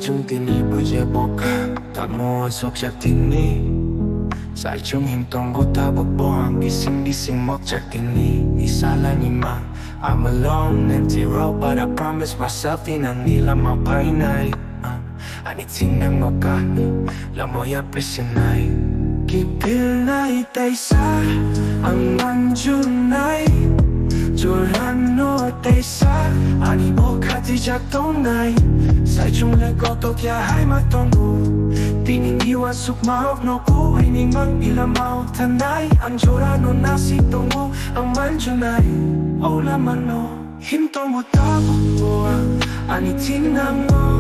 saichung tinibujebok Tamo sok siya tini Saichung himtong buta bukbong Gising-gising mok siya tini Isala ni ma I'm alone, empty road, but I promise myself Inang nila mapainay Anitinang maka Lamoy apresyonay Kipil na itaysa Ang manjunay Jurano taysa Ani okati jak tonay Saichung legoto kya hai matongu Tininiwan sukmaok no ku Hining mang ilamaw tanay Ang jurano nasi tongu Ang manjunay Ola mano Himtong mo tabok mo Ani tinang mo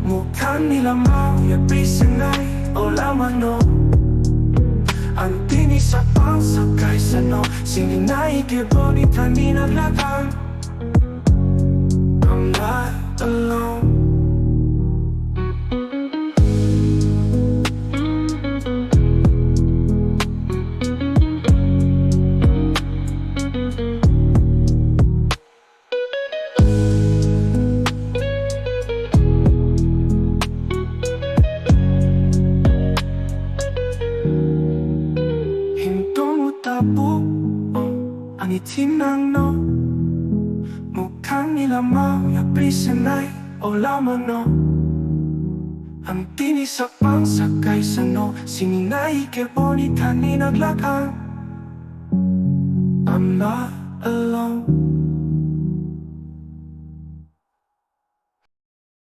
Mukhang nilamaw Yapisanay Ola mano Ang tinis sa pangsakay sa no Sininay kibonita ninaglagan I'm not alone Ang itinang no Mukhang nilamaw Yaprisanay o laman no Ang tinis sa pangsakay sa no Sininay kebonita ninaglakan I'm not alone